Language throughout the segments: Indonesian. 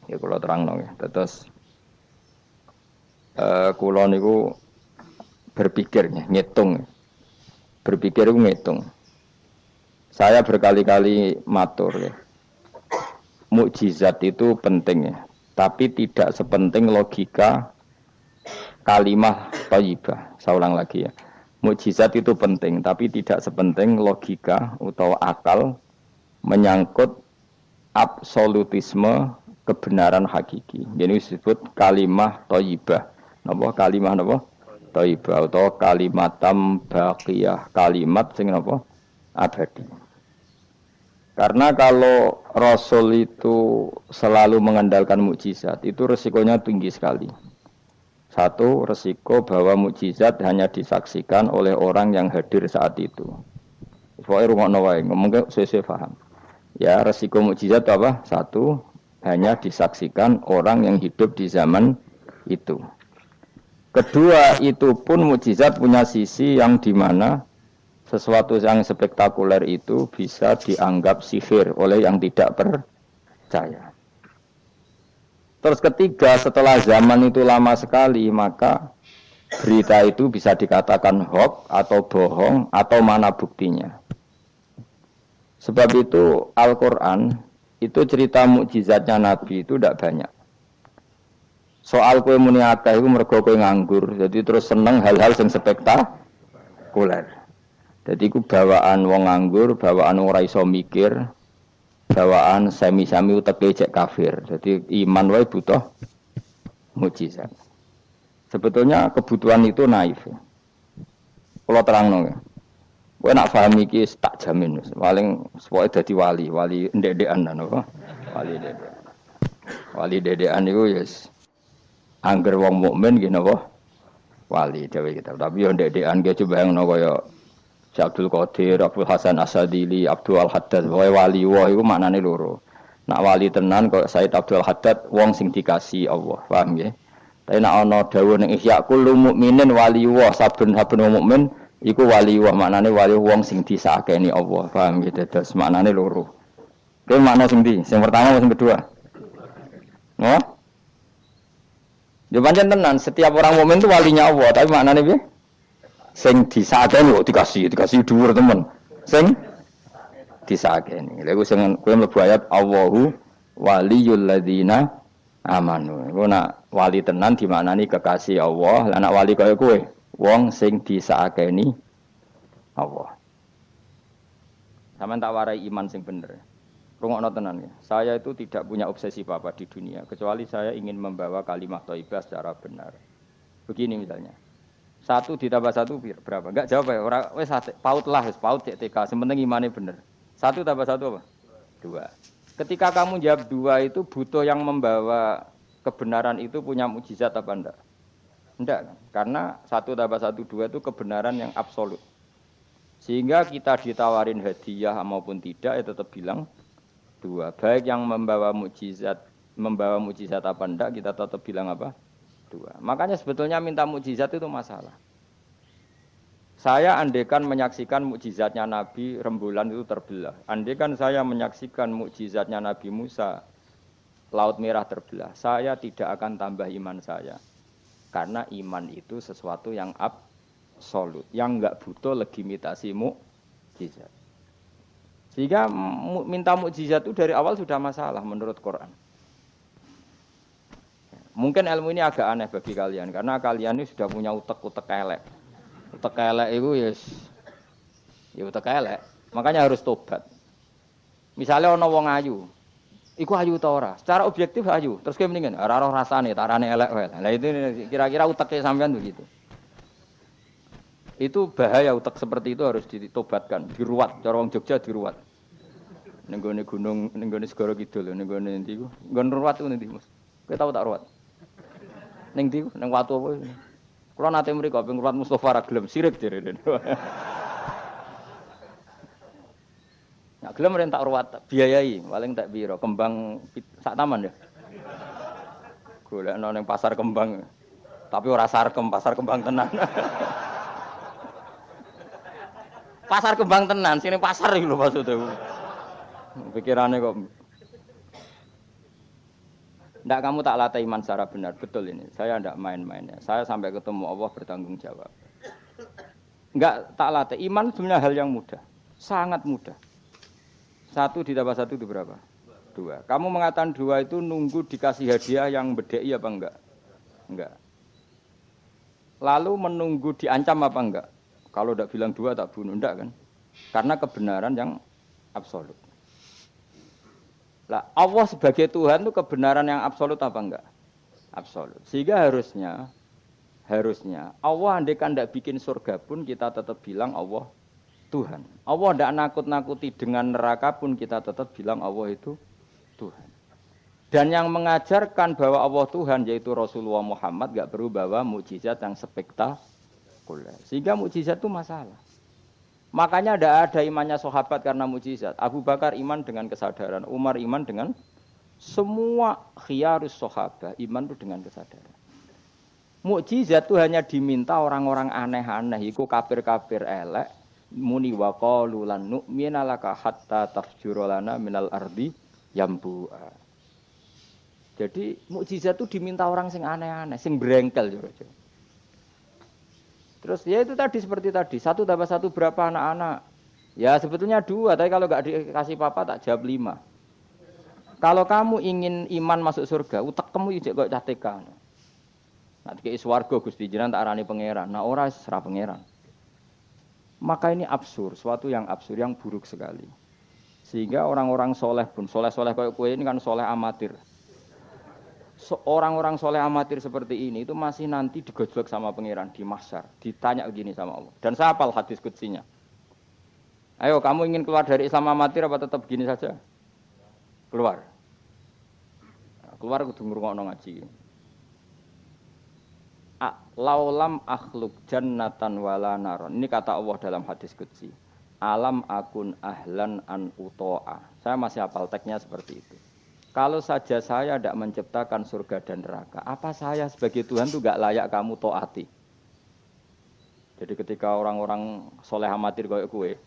Ya kula terangno ya. Terus kula niku berpikir ya, ngitung. Berpikir itu ngitung. Saya berkali-kali matur ya. Mukjizat itu penting ya, tapi tidak sepenting logika kalimah thayyibah. Saya ulang lagi ya. Mukjizat itu penting, tapi tidak sepenting logika atau akal menyangkut absolutisme kebenaran hakiki. Jadi disebut kalimah thayyibah. Napa kalimah napa? Thayyibah atau kalimatam baqiyah, kalimat sing napa? Abadi. Karena kalau Rasul itu selalu mengandalkan mukjizat, itu resikonya tinggi sekali. Satu, resiko bahwa mukjizat hanya disaksikan oleh orang yang hadir saat itu. Pokoknya rungokno wae, ngomong sesuai paham. Ya, resiko mukjizat apa? Satu, hanya disaksikan orang yang hidup di zaman itu. Kedua, itu pun mukjizat punya sisi yang dimana sesuatu yang spektakuler itu bisa dianggap sihir oleh yang tidak percaya. Terus ketiga, setelah zaman itu lama sekali, maka berita itu bisa dikatakan hoax atau bohong atau mana buktinya. Sebab itu Al-Quran itu cerita mukjizatnya Nabi itu tidak banyak. Soal kue muni akeh itu mergo kue nganggur, jadi terus seneng hal-hal yang spektakuler. Jadi ku bawaan wong nganggur, bawaan ora iso mikir, bawaan semi-semi uteke cek kafir. Jadi iman wae butuh mukjizat. Sebetulnya kebutuhan itu naif. Kalau terangno ya. Kowe nak paham iki tak jamin wis. Paling pokoke dadi wali ndek-ndekan napa? Wali ndek. Wali dedekan iku yes. Angger wong mukmin nggih napa? Wali dhewe kita. Tapi yo ndek-ndekan ge coba bayangno kaya Syekh Abdul Qadir, Abdul Hasan Asadili, Abdul Al-Haddad, wali wah itu maknane loro. Nak wali tenan kok Said Abdul Haddad wong sing dikasih Allah, paham nggih? Tapi nak ana dawuh ning Ihya kullu mukminin wali wah saben-saben wong mukmin iku wali wah maknane wali wong sing disakeni Allah, paham nggih? Terus maknane loro. Kuwi makna sing ndi? Sing pertama sing kedua? Oh? Ya pancen tenan, setiap orang mukmin itu walinya Allah, tapi maknane piye? Sing disakeni kok dikasih dhuwur temen. Sing disakeni. Lha iku sing kowe mlebu ayat Allahu waliyul ladzina amanu. Iku nak wali tenan dimaknani kekasih Allah, lah nak wali kaya kowe wong sing disakeni Allah. Sampeyan tak warai iman sing bener. Rungokno tenan ya. Saya itu tidak punya obsesi apa di dunia kecuali saya ingin membawa kalimat thayyibah secara benar. Begini misalnya. 1 ditambah 1 berapa? Enggak jawab ya. Orang wis paut lah, wis paut cek TK. Sementing imane bener. 1 tambah 1 apa? 2. Ketika kamu jawab 2 itu butuh yang membawa kebenaran itu punya mukjizat apa enggak? Enggak kan? Karena 1 tambah 1 2 itu kebenaran yang absolut. Sehingga kita ditawarin hadiah maupun tidak ya tetap bilang 2. Baik yang membawa mukjizat apa enggak kita tetap bilang apa? 2. Makanya sebetulnya minta mukjizat itu masalah. Saya andaikan menyaksikan mukjizatnya Nabi rembulan itu terbelah. Andaikan saya menyaksikan mukjizatnya Nabi Musa laut merah terbelah, saya tidak akan tambah iman saya. Karena iman itu sesuatu yang absolut, yang enggak butuh legitimasi mukjizat. Sehingga minta mukjizat itu dari awal sudah masalah menurut Quran. Mungkin ilmu ini agak aneh bagi kalian karena kalian ini sudah punya utek-utek elek. Utek elek itu ya utek elek. Makanya harus tobat. Misalnya ana wong ayu. Iku ayu ta ora? Secara objektif ayu. Terus kowe mendingan ora roh rasane, tarane elek wae. Lah itu kira-kira uteke sampean begitu. Itu bahaya utek seperti itu harus ditobatkan, diruat. Cara wong Jogja diruat. Ning gone gunung, ning gone segara kidul, ning gone endi ku? Nggon ruat ku endi, Mas? Kowe tau tak ruat? Ning ndi? Ning watu apa? Kula nate mriko ping ruwat Mustofa ra gelem sirik direne. Nek gelem ren tak ruwat, biayai, paling tak piro? Kembang sak taman ya. Golekno ning pasar kembang. Tapi ora sarkem, pasar kembang tenan. Pasar kembang tenan, sini pasar iki lho maksudku. Pikirane kok Ndak kamu tak latih iman secara benar. Betul ini. Saya ndak main-mainnya. Saya sampai ketemu Allah bertanggung jawab. Enggak tak latih. Iman sebenarnya hal yang mudah. Sangat mudah. 1 ditambah 1 itu berapa? 2. Kamu mengatakan 2 itu nunggu dikasih hadiah yang bedei apa enggak? Enggak. Lalu menunggu diancam apa enggak? Kalau ndak bilang 2 tak bunuh. Enggak kan? Karena kebenaran yang absolut. Lah, Allah sebagai Tuhan itu kebenaran yang absolut apa enggak? Absolut. Sehingga harusnya Allah andekan tidak bikin surga pun kita tetap bilang Allah Tuhan. Allah tidak nakut-nakuti dengan neraka pun kita tetap bilang Allah itu Tuhan. Dan yang mengajarkan bahwa Allah Tuhan yaitu Rasulullah Muhammad enggak perlu bawa mukjizat yang spektakuler. Sehingga mukjizat itu masalah. Makanya tidak ada imannya sahabat karena mukjizat. Abu Bakar iman dengan kesadaran, Umar iman dengan semua khiyarus sahabat iman itu dengan kesadaran. Mukjizat itu hanya diminta orang-orang aneh-aneh, iku kafir-kafir elek, muni wa qalu lan nu'mina laka hatta tafjura lana minal ardi yambu'a. Jadi mukjizat itu diminta orang sing aneh-aneh, sing brengkel jero-jero. Terus ya itu tadi seperti tadi, 1 tambah 1 berapa anak-anak? Ya sebetulnya 2, tapi kalau nggak dikasih papa tak jawab 5. Kalau kamu ingin iman masuk surga, utak kamu ijek kok catekan. Nanti ke swarga Gusti jenengan tak arani pangeran. Nah ora serah pangeran. Maka ini absurd, suatu yang absurd, yang buruk sekali. Sehingga orang-orang soleh pun, soleh-soleh kayak kue ini kan soleh amatir. Orang-orang soleh amatir seperti ini itu masih nanti digojlok sama pangeran di mahsyar, ditanya begini sama Allah. Dan saya hafal hadis qudsinya. Ayo kamu ingin keluar dari Islam amatir apa tetap begini saja? Keluar. Keluar kudu ngrungokno ngaji. Laulam akhluk jannatan wala naron. Ini kata Allah dalam hadis qudsi. Alam akun ahlan an uto'a. Saya masih hafal teksnya seperti itu. Kalau saja saya tidak menciptakan surga dan neraka, apa saya sebagai Tuhan itu gak layak kamu taati? Jadi ketika orang-orang soleh amatir kayak kue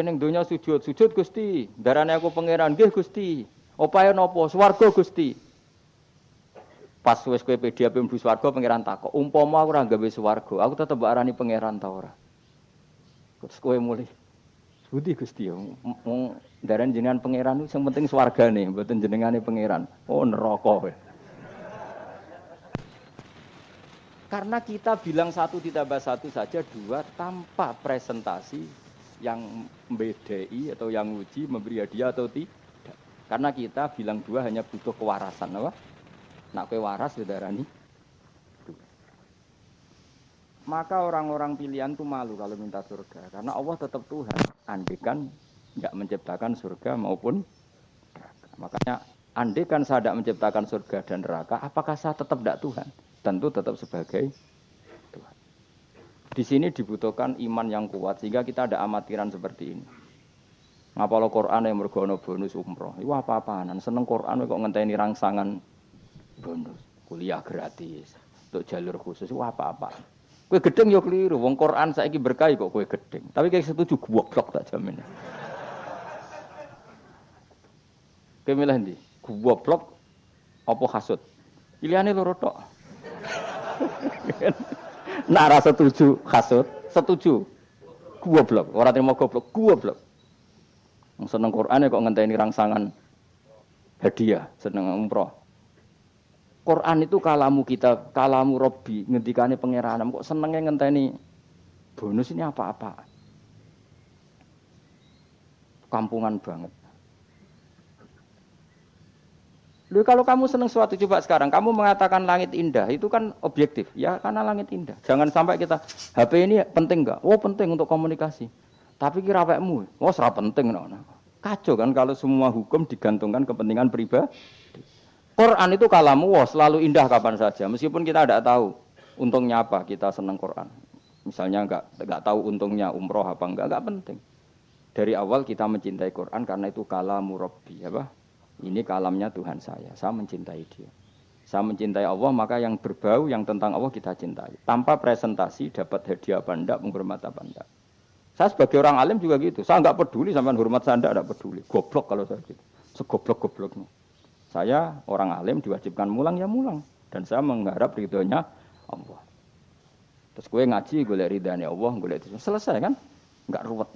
ning dunya sujud Gusti, darane aku pangeran nggih Gusti. Opae napa? Swarga Gusti. Pas wis kowe pede ape mlebu swarga pangeran takok, umpama aku ora gawe swarga, aku tetep arani pangeran ta ora? Terus kowe mulih Budi Gusti ya, daran jenengan pangeran itu yang penting swargane, mboten jenengane pangeran. Oh neraka. Karena kita bilang 1 ditambah 1 saja 2 tanpa presentasi yang membedai atau yang uji memberi hadiah atau tidak. Karena kita bilang 2 hanya butuh kewarasan, apa? Nak kowe waras darani. Maka orang-orang pilihan itu malu kalau minta surga. Karena Allah tetap Tuhan. Andekan tidak menciptakan surga maupun neraka. Makanya andekan saya tidak menciptakan surga dan neraka, apakah saya tetap tidak Tuhan? Tentu tetap sebagai Tuhan. Di sini dibutuhkan iman yang kuat sehingga kita ada amatiran seperti ini. Ngapalo Quran yang mergono bonus umroh. Itu apa-apaan. Seneng Quran kok ngenteni rangsangan bonus. Kuliah gratis. Untuk jalur khusus itu apa-apaan. Kowe gedeng yo keliru, wong Quran saiki berkah kok kowe gedeng. Tapi kayak setuju goblok tak jamin. Kowe milih ndi? Goblok apa hasud? Pilihane loro tok. Nak ra setuju hasud, setuju goblok. Ora terima goblok. Wong seneng Quran kok ngenteni rangsangan hadiah, seneng umroh. Quran itu kalamu kita, kalamu Robbi, ngendikane pangeran. Kok senenge ngenteni bonus ini apa-apa? Kampungan banget. Lalu kalau kamu seneng suatu, coba sekarang kamu mengatakan langit indah, itu kan objektif, ya karena langit indah. Jangan sampai kita HP ini penting enggak? Oh penting untuk komunikasi. Tapi kira awakmu, oh ora penting no. Kacau kan kalau semua hukum digantungkan kepentingan pribadi. Quran itu kalamu selalu indah kapan saja, meskipun kita tidak tahu untungnya apa kita senang Quran. Misalnya enggak tahu untungnya umroh apa enggak penting. Dari awal kita mencintai Quran karena itu kalamu Rabbi, apa? Ini kalamnya Tuhan saya mencintai dia. Saya mencintai Allah, maka yang berbau yang tentang Allah kita cintai. Tanpa presentasi dapat hadiah apa enggak, menghormat apa enggak. Saya sebagai orang alim juga gitu. Saya enggak peduli sampean hormat saya enggak peduli. Goblok kalau saya gitu. Segoblok-gobloknya. Saya orang alim diwajibkan mulang ya mulang. Dan saya mengharap ridhonya Allah. Terus gue ngaji, golek ridhane Allah, golek itu. Selesai kan? Enggak ruwet.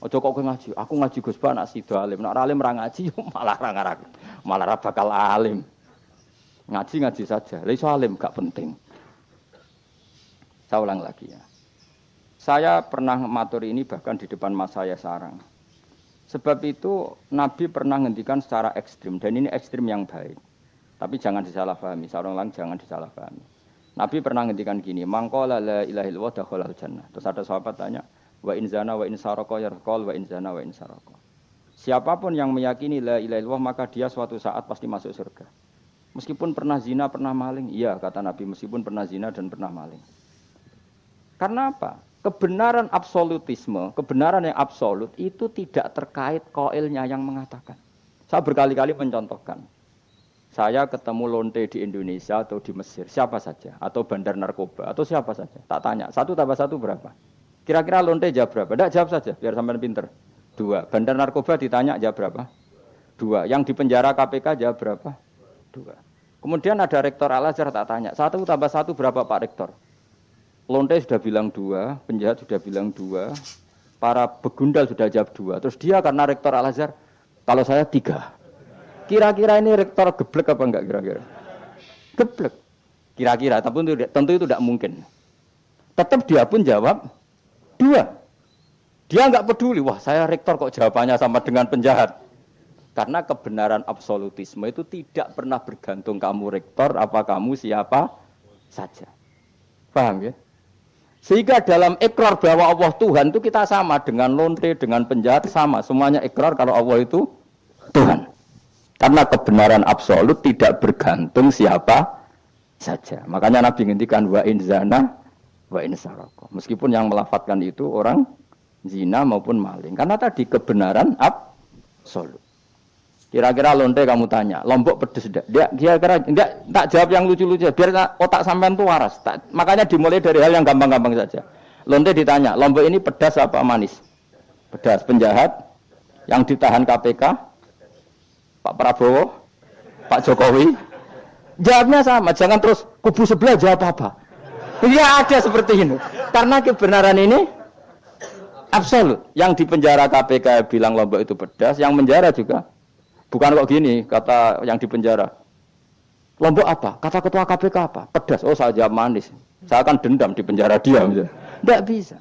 Ojo kok kowe ngaji, aku ngaji Gus Ba nak sida alim. Nek alim ra ngaji malah ra ngarep. Malah ra bakal alim. Ngaji saja. Lah iso alim gak penting. Saya ulang lagi ya. Saya pernah matur ini bahkan di depan mas saya sarang. Sebab itu Nabi pernah ngendikan secara ekstrim dan ini ekstrim yang baik. Tapi jangan disalahpahami, saya ulang jangan disalahpahami. Nabi pernah ngendikan gini, mangqala la ilaha illallah dakhalal jannah. Terus ada sahabat tanya, wa in zana wa in saraka yarqal wa in zana wa in saraka. Siapapun yang meyakini la ilaha illallah maka dia suatu saat pasti masuk surga. Meskipun pernah zina, pernah maling. Iya, kata Nabi, meskipun pernah zina dan pernah maling. Karena apa? Kebenaran absolutisme, kebenaran yang absolut itu tidak terkait qailnya yang mengatakan. Saya berkali-kali mencontohkan. Saya ketemu lonte di Indonesia atau di Mesir, siapa saja. Atau bandar narkoba, atau siapa saja. Tak tanya, 1 tambah 1 berapa? Kira-kira lonte jawab berapa? Tidak, jawab saja, biar sampai pinter. 2. Bandar narkoba ditanya jawab berapa? 2. Yang di penjara KPK jawab berapa? 2. Kemudian ada rektor Al-Azhar tak tanya, 1 tambah 1 berapa Pak Rektor? Lonte sudah bilang 2, penjahat sudah bilang 2, para begundal sudah jawab 2. Terus dia karena rektor Al-Azhar, kalau saya 3. Kira-kira ini rektor geblek apa enggak kira-kira? Geblek. Kira-kira, tapi tentu itu tidak mungkin. Tetap dia pun jawab 2. Dia enggak peduli, wah saya rektor kok jawabannya sama dengan penjahat. Karena kebenaran absolutisme itu tidak pernah bergantung kamu rektor, apa kamu siapa saja. Paham ya? Sehingga dalam ikrar bahwa Allah Tuhan itu kita sama dengan lonte, dengan penjahat sama. Semuanya ikrar kalau Allah itu Tuhan. Karena kebenaran absolut tidak bergantung siapa saja. Makanya Nabi ngendikan wa in zana wa in saraka. Meskipun yang melafadzkan itu orang zina maupun maling. Karena tadi kebenaran absolut. Kira-kira lonte kamu tanya, Lombok pedes enggak? Dia kira-kira enggak, tak jawab yang lucu-lucu biar otak sampean tuh waras. Makanya dimulai dari hal yang gampang-gampang saja. Lonte ditanya, Lombok ini pedas apa manis? Pedas. Penjahat yang ditahan KPK, Pak Prabowo, Pak Jokowi. Jawabnya sama, jangan terus kubu sebelah jawab apa. Ya ada seperti ini. Karena kebenaran ini absolut. Yang di penjara KPK bilang Lombok itu pedas, yang menjara juga. Bukan kok gini, kata yang di penjara. Lombok apa? Kata ketua KPK apa? Pedas. Oh saya jawab manis. Saya akan dendam di penjara dia. Tidak bisa.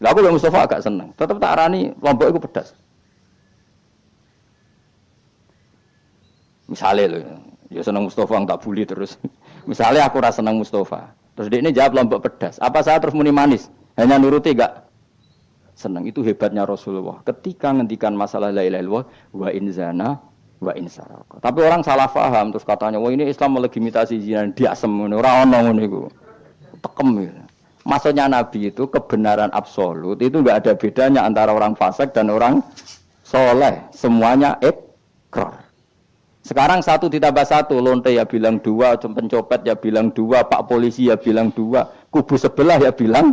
Lah aku yang Mustafa agak senang. Tetap tak arani Lombok itu pedas. Misalnya loh, ya senang Mustafa yang tak bully terus. Misalnya aku rasa senang Mustafa. Terus dia ini jawab Lombok pedas. Apa saya terus muni manis? Hanya nuruti enggak? Senang. Itu hebatnya Rasulullah. Ketika ngendikan masalah la ilaha illallah wa in zana wa in saraka. Tapi orang salah paham terus katanya, wah ini Islam melegitimasi zina, diasem ngono, ora ono ngono iku. Tekem ya. Maksudnya Nabi itu kebenaran absolut, itu enggak ada bedanya antara orang fasik dan orang soleh. Semuanya ikrar. Sekarang 1 ditambah 1, lonte ya bilang 2, pencopet ya bilang 2, Pak Polisi ya bilang 2, kubu sebelah ya bilang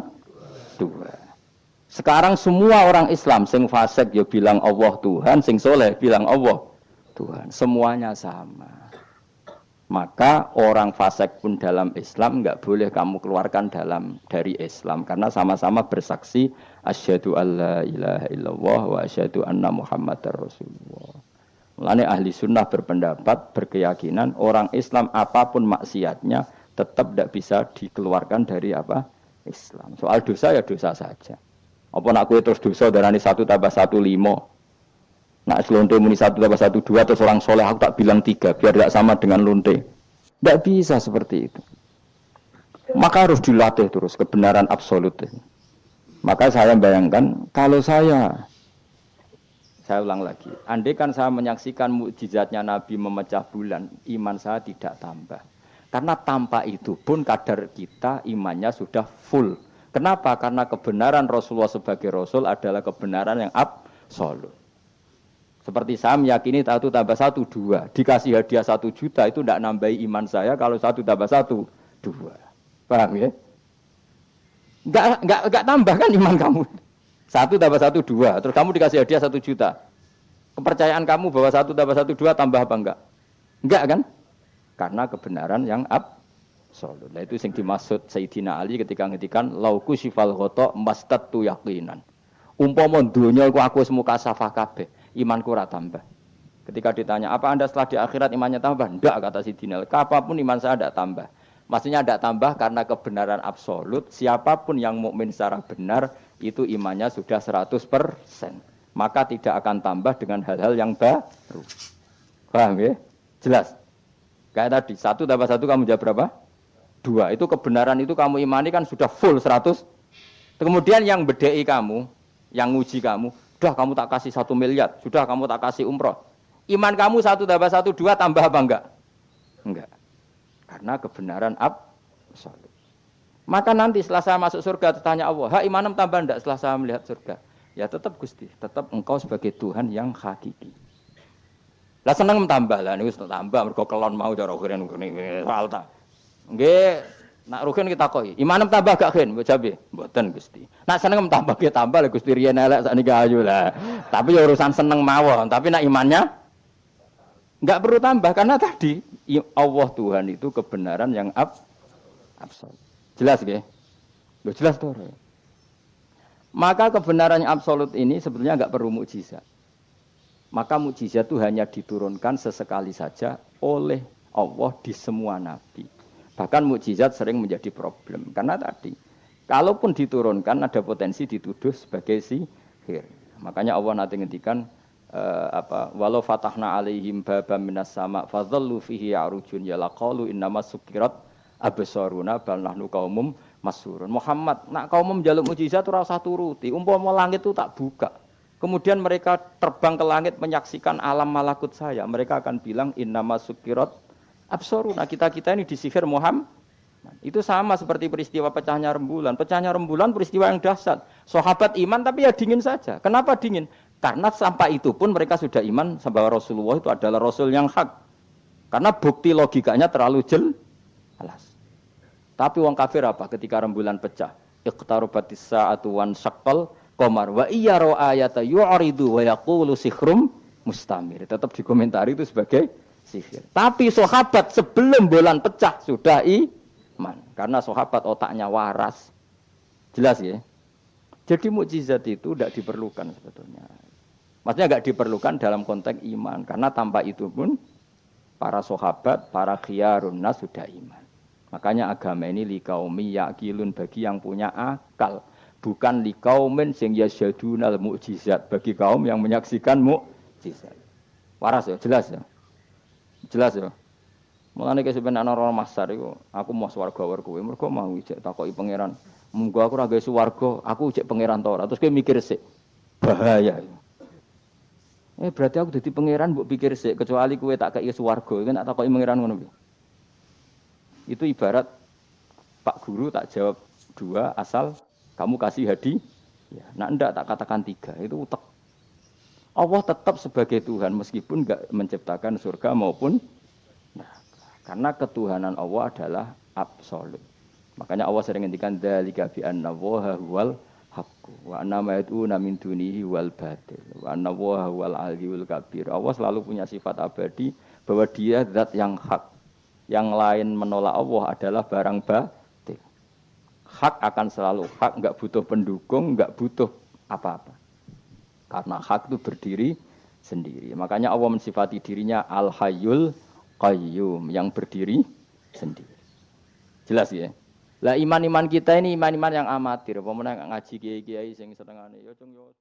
2. Sekarang semua orang Islam, sing fasik ya bilang Allah Tuhan, sing soleh bilang Allah Tuhan, semuanya sama. Maka orang fasik pun dalam Islam enggak boleh kamu keluarkan dari Islam karena sama-sama bersaksi asyhadu alla ilaha illallah wa asyhadu anna muhammadar rasulullah. Mulane ahli sunnah berpendapat, berkeyakinan orang Islam apapun maksiatnya tetap tidak bisa dikeluarkan dari apa? Islam. Soal dosa ya dosa saja. Apa nak kowe terus dosa darani 1 tambah 1 5. Nak lonte muni 1 tambah 1 2 terus orang soleh aku tak bilang 3 biar tidak sama dengan lonte. Tidak bisa seperti itu. Maka harus dilatih terus kebenaran absolut. Maka saya bayangkan kalau saya ulang lagi, andai kan saya menyaksikan mukjizatnya Nabi memecah bulan, iman saya tidak tambah. Karena tanpa itu pun kadar kita imannya sudah full. Kenapa? Karena kebenaran Rasulullah sebagai Rasul adalah kebenaran yang absolut. Seperti saya meyakini 1 tambah 1 2. Dikasih hadiah 1 juta itu tidak nambahi iman saya kalau 1 tambah 1 2. Paham ya? Enggak tambah kan iman kamu. 1 tambah 1 2. Terus kamu dikasih hadiah 1 juta. Kepercayaan kamu bahwa 1 tambah 1 2 tambah apa enggak? Enggak kan? Karena kebenaran yang absolut. Nah, itu yang dimaksud Sayyidina Ali ketika ngetikan lauku sifal ghata mastatu yaqinan. Umpama donya iku aku wis mukasafah kabeh, imanku ora tambah. Ketika ditanya, apa Anda setelah di akhirat imannya tambah? Enggak, kata Sayyidina Ali. Apapun iman saya tidak tambah. Maksudnya tidak tambah karena kebenaran absolut. Siapapun yang mukmin secara benar, itu imannya sudah 100%. Maka tidak akan tambah dengan hal-hal yang baru. Paham ya? Jelas? Kayak tadi, 1 tambah 1 kamu jawab berapa? 2. Itu kebenaran itu kamu imani kan sudah full 100. Kemudian yang bedai kamu, yang nguji kamu, sudah kamu tak kasih 1 miliar, sudah kamu tak kasih umroh. Iman kamu 1 tambah 1, 2 tambah apa enggak? Enggak. Karena kebenaran absolut. Maka nanti setelah saya masuk surga, tanya Allah, imanem tambah enggak setelah saya melihat surga? Ya tetap Gusti, tetap engkau sebagai Tuhan yang hakiki. Lah seneng tambah lah niku tambah mergo kelon mau cara keren ngene soal ta. Nggih, nak rugen kita takoki, imanem tambah gak gen? Mbok jabe, mboten Gusti. Nak seneng tambah nggih tambah lah Gusti riyen elek sakniki ayu lah. Tapi ya urusan seneng mawon, tapi nak imannya enggak perlu tambah karena tadi Allah Tuhan itu kebenaran yang absolut. Jelas nggih? Lho jelas to. Maka kebenaran yang absolut ini sebetulnya enggak perlu mukjizat. Maka mukjizat itu hanya diturunkan sesekali saja oleh Allah di semua nabi. Bahkan mukjizat sering menjadi problem. Karena tadi, kalaupun diturunkan ada potensi dituduh sebagai sihir. Makanya Allah nanti ngendikan, walau fatahna alaihim babam minas sama fadhallu fihi ya'rujun yalaqalu innama sukirat absaruna bal nahnu qaumum masurun. Muhammad, nak kaum njaluk mukjizat ora usah turuti. Umpama langit itu tak buka. Kemudian mereka terbang ke langit menyaksikan alam malakut saya. Mereka akan bilang innama sukirat absaruna. Kita ini disihir Muhammad. Itu sama seperti peristiwa pecahnya rembulan. Pecahnya rembulan peristiwa yang dahsyat. Sahabat iman tapi ya dingin saja. Kenapa dingin? Karena sampai itu pun mereka sudah iman bahwa Rasulullah itu adalah Rasul yang hak. Karena bukti logikanya terlalu jelas. Tapi wong kafir apa ketika rembulan pecah? Iqtarabatis sa'atu wan syaqqal qamar wa iya ra ayata yu'ridu wa yaqulu sikhrum mustamir. Tetap dikomentari itu sebagai sihir. Tapi sahabat sebelum bulan pecah sudah iman. Karena sahabat otaknya waras. Jelas ya? Jadi mukjizat itu tidak diperlukan sebetulnya. Maksudnya enggak diperlukan dalam konteks iman. Karena tanpa itu pun para sahabat, para khiyarun nas sudah iman. Makanya agama ini liqaumi yaqilun bagi yang punya akal. Bukan liqaumin sing yasyadunal mukjizat bagi kaum yang menyaksikan mukjizat. Waras ya, jelas ya. Jelas ya. Mulane kesebenarnya ana masar iku, aku mau swarga kowe, mergo mau ijek takoki pangeran. Munggo aku ora gawe swarga, aku ijek pangeran ta ora. Terus kowe mikir sik. Bahaya. Berarti aku dadi pangeran mbok pikir sik, kecuali kowe tak kei swarga, kan tak takoki pangeran ngono piye. Itu ibarat Pak Guru tak jawab 2 asal kamu kasih hadiah. Ya, nah enggak tak katakan 3, itu utek. Allah tetap sebagai Tuhan meskipun enggak menciptakan surga maupun karena ketuhanan Allah adalah absolut. Makanya Allah sering ngendikan dzalika bi anna Allaha huwal haqqu wa anna ma yad'una min dunihi wal batil wa anna Allaha huwal aliyyul kabir. Allah selalu punya sifat abadi bahwa Dia zat yang hak. Yang lain menolak Allah adalah barang batil. Hak akan selalu hak, enggak butuh pendukung, enggak butuh apa-apa. Karena hak itu berdiri sendiri. Makanya Allah mensifati dirinya Al-Hayyul Qayyum, yang berdiri sendiri. Jelas ya? Lah iman-iman kita ini iman-iman yang amatir. Apa meneh ngaji kiai-kiai sing setengane ya cung yo